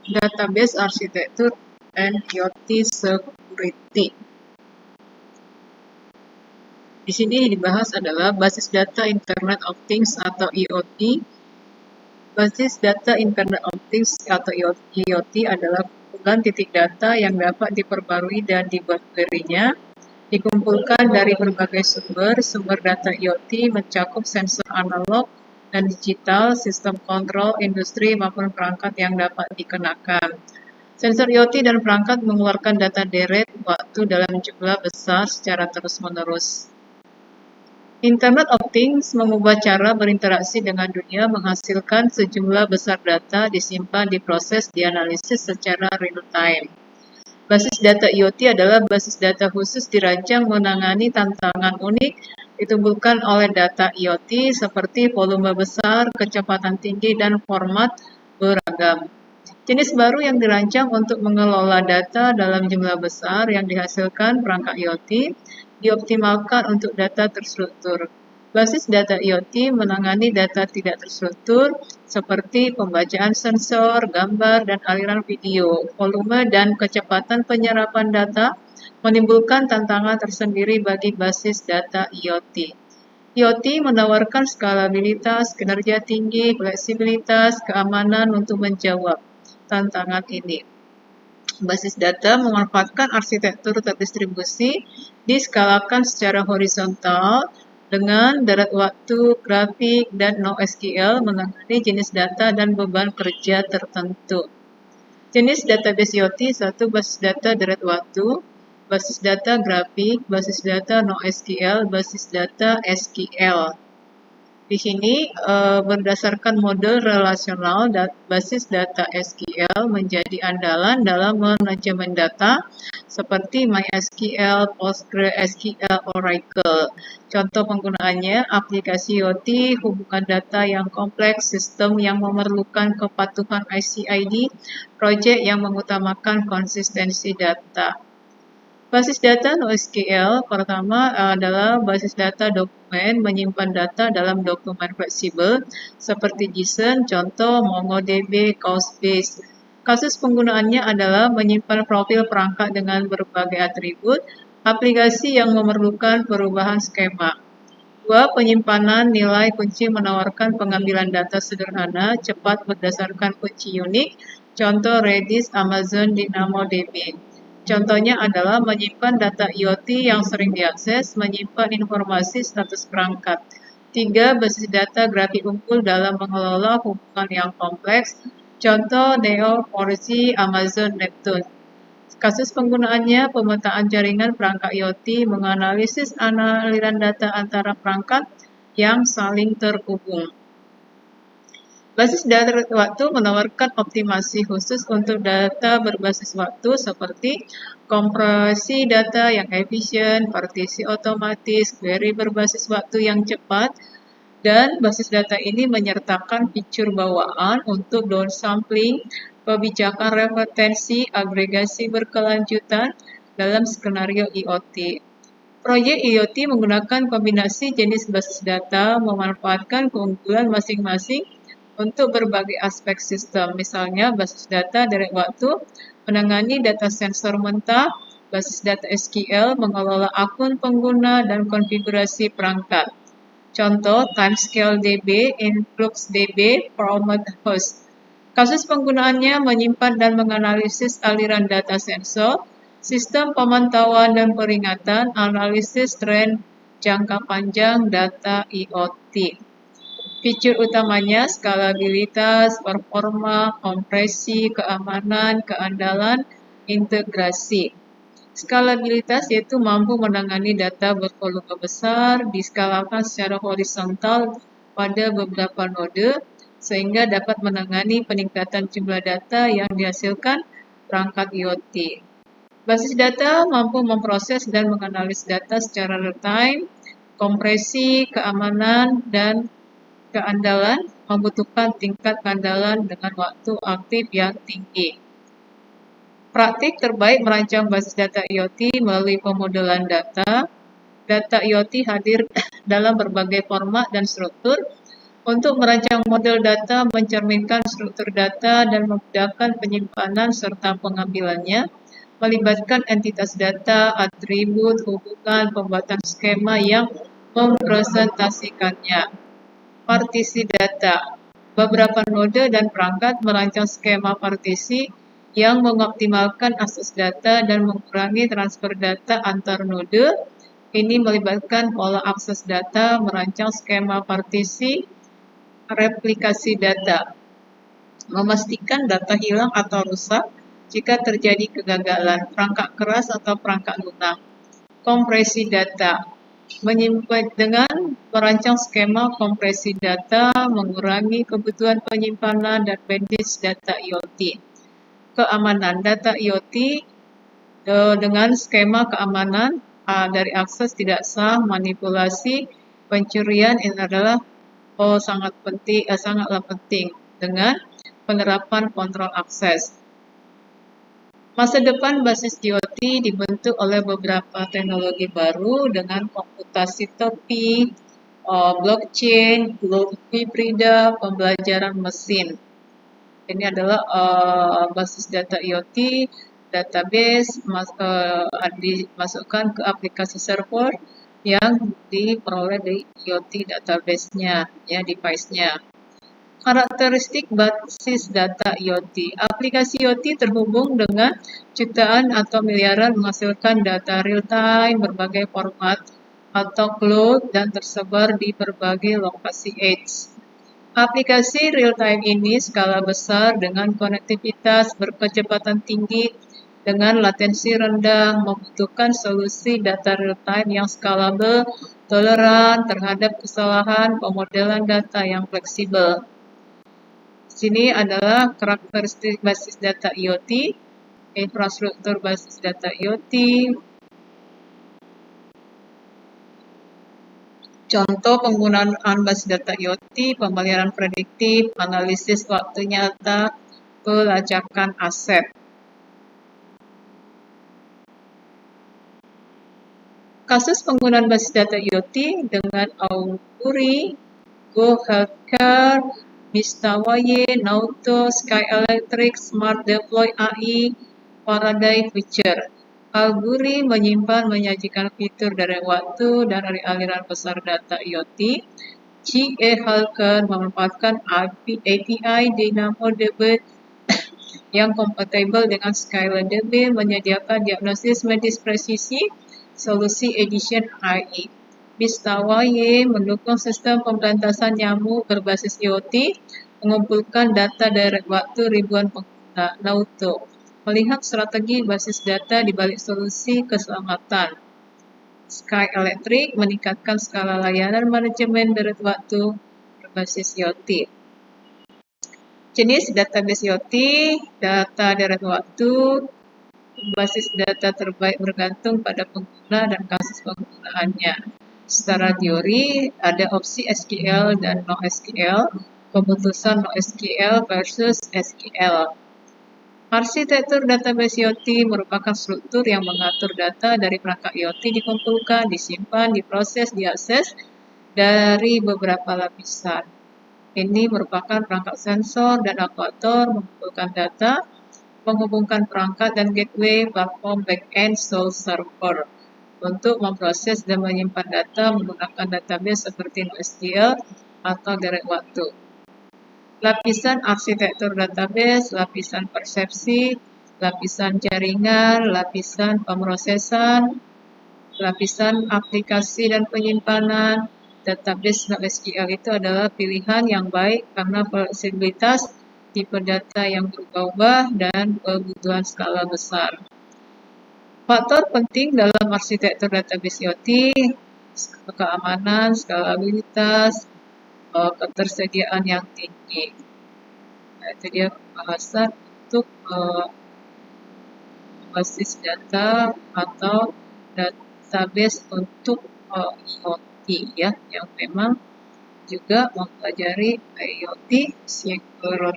Database Architecture and IoT Security. Di sini dibahas adalah basis data Internet of Things atau IoT. Basis data Internet of Things atau IoT adalah kumpulan titik data yang dapat diperbarui dan diberinya, dikumpulkan dari berbagai sumber data IoT mencakup sensor analog dan digital, sistem kontrol, industri maupun perangkat yang dapat dikenakan. Sensor IoT dan perangkat mengeluarkan data deret waktu dalam jumlah besar secara terus-menerus. Internet of Things mengubah cara berinteraksi dengan dunia, menghasilkan sejumlah besar data, disimpan, diproses, dianalisis secara real-time. Basis data IoT adalah basis data khusus dirancang menangani tantangan unik ditimbulkan oleh data IoT seperti volume besar, kecepatan tinggi, dan format beragam. Jenis baru yang dirancang untuk mengelola data dalam jumlah besar yang dihasilkan perangkat IoT dioptimalkan untuk data terstruktur. Basis data IoT menangani data tidak terstruktur seperti pembacaan sensor, gambar, dan aliran video. Volume dan kecepatan penyerapan data menimbulkan tantangan tersendiri bagi basis data IoT. IoT menawarkan skalabilitas, kinerja tinggi, fleksibilitas, keamanan untuk menjawab tantangan ini. Basis data memanfaatkan arsitektur terdistribusi, diskalakan secara horizontal dengan deret waktu, grafik, dan NoSQL menangani jenis data dan beban kerja tertentu. Jenis database IoT, satu basis data deret waktu, basis data grafik, basis data NoSQL, basis data SQL. Di sini berdasarkan model relasional basis data SQL menjadi andalan dalam manajemen data seperti MySQL, PostgreSQL, Oracle. Contoh penggunaannya aplikasi IoT, hubungan data yang kompleks, sistem yang memerlukan kepatuhan ICID, proyek yang mengutamakan konsistensi data. Basis data NoSQL pertama adalah basis data dokumen, menyimpan data dalam dokumen fleksibel seperti JSON, contoh MongoDB, Couchbase. Kasus penggunaannya adalah menyimpan profil perangkat dengan berbagai atribut, aplikasi yang memerlukan perubahan skema. 2. Penyimpanan nilai kunci menawarkan pengambilan data sederhana, cepat berdasarkan kunci unik, contoh Redis, Amazon, DynamoDB. Contohnya adalah menyimpan data IoT yang sering diakses, menyimpan informasi status perangkat. 3. Basis data grafik unggul dalam mengelola hubungan yang kompleks, contoh Neo4j, Amazon Neptune. Kasus penggunaannya pemetaan jaringan perangkat IoT, menganalisis aliran data antara perangkat yang saling terhubung. Basis data waktu menawarkan optimasi khusus untuk data berbasis waktu seperti kompresi data yang efisien, partisi otomatis, query berbasis waktu yang cepat, dan basis data ini menyertakan fitur bawaan untuk downsampling, kebijakan referensi, agregasi berkelanjutan dalam skenario IoT. Proyek IoT menggunakan kombinasi jenis basis data, memanfaatkan keunggulan masing-masing untuk berbagai aspek sistem. Misalnya, basis data deret waktu menangani data sensor mentah, basis data SQL mengelola akun pengguna dan konfigurasi perangkat. Contoh, Timescale DB, InfluxDB, Prometheus. Kasus penggunaannya menyimpan dan menganalisis aliran data sensor, sistem pemantauan dan peringatan, analisis tren jangka panjang data IoT. Fitur utamanya skalabilitas, performa, kompresi, keamanan, keandalan, integrasi. Skalabilitas yaitu mampu menangani data bervolume besar, diskalakan secara horizontal pada beberapa node, sehingga dapat menangani peningkatan jumlah data yang dihasilkan perangkat IoT. Basis data mampu memproses dan menganalisis data secara real-time, kompresi, keamanan, dan keandalan membutuhkan tingkat keandalan dengan waktu aktif yang tinggi. Praktik terbaik merancang basis data IoT melalui pemodelan data. Data IoT hadir dalam berbagai format dan struktur. Untuk merancang model data, mencerminkan struktur data, dan memudahkan penyimpanan serta pengambilannya, melibatkan entitas data, atribut, hubungan, pembuatan skema yang mempresentasikannya. Partisi data. Beberapa node dan perangkat merancang skema partisi yang mengoptimalkan akses data dan mengurangi transfer data antar node. Ini melibatkan pola akses data, merancang skema partisi, replikasi data, memastikan data hilang atau rusak jika terjadi kegagalan, perangkat keras atau perangkat lunak. Kompresi data. Menyimpan dengan merancang skema kompresi data, mengurangi kebutuhan penyimpanan dan bandwidth data IoT. Keamanan data IoT dengan skema keamanan dari akses tidak sah, manipulasi, pencurian ini adalah sangatlah penting dengan penerapan kontrol akses. Masa depan basis IoT dibentuk oleh beberapa teknologi baru dengan komputasi tepi, blockchain, hibrida, pembelajaran mesin. Ini adalah basis data IoT, database dimasukkan ke aplikasi server yang diperoleh dari IoT database-nya, ya, device-nya. Karakteristik basis data IoT. Aplikasi IoT terhubung dengan jutaan atau miliaran menghasilkan data real-time, berbagai format atau cloud, dan tersebar di berbagai lokasi edge. Aplikasi real-time ini skala besar dengan konektivitas berkecepatan tinggi dengan latensi rendah, membutuhkan solusi data real-time yang scalable, toleran terhadap kesalahan, pemodelan data yang fleksibel. Sini adalah karakteristik basis data IoT, infrastruktur basis data IoT. Contoh penggunaan basis data IoT, pemeliharaan prediktif, analisis waktu nyata, pelacakan aset. Kasus penggunaan basis data IoT dengan Augury, Go Healthcare, Mistawaye, Nauto, Sky Electric, Smart Deploy AI, Faraday Future. Augury menyimpan menyajikan fitur dari waktu dan dari aliran besar data IoT. GA Healthcare memanfaatkan API DynamoDB yang kompatibel dengan SkylerDB, menyediakan diagnosis medis presisi, solusi edition AI. Mistawaye mendukung sistem pemberantasan nyamuk berbasis IoT, mengumpulkan data dari waktu ribuan pengguna. Nauto melihat strategi basis data di balik solusi keselamatan. Sky Electric meningkatkan skala layanan manajemen deret waktu berbasis IoT. Jenis database IoT, data deret waktu, basis data terbaik bergantung pada pengguna dan kasus penggunaannya. Secara teori, ada opsi SQL dan NoSQL, keputusan NoSQL versus SQL. Arsitektur database IoT merupakan struktur yang mengatur data dari perangkat IoT dikumpulkan, disimpan, diproses, diakses dari beberapa lapisan. Ini merupakan perangkat sensor dan aktuator mengumpulkan data, menghubungkan perangkat dan gateway, platform, backend, source server untuk memproses dan menyimpan data menggunakan database seperti NoSQL atau deret waktu. Lapisan arsitektur database, lapisan persepsi, lapisan jaringan, lapisan pemrosesan, lapisan aplikasi dan penyimpanan. Database NoSQL itu adalah pilihan yang baik karena fleksibilitas, tipe data yang berubah-ubah, dan kebutuhan skala besar. Faktor penting dalam arsitektur database IoT, keamanan, skalabilitas, ketersediaan yang tinggi. Nah, itu dia pembahasan untuk basis data atau database untuk IoT, ya, yang memang juga mempelajari IoT security.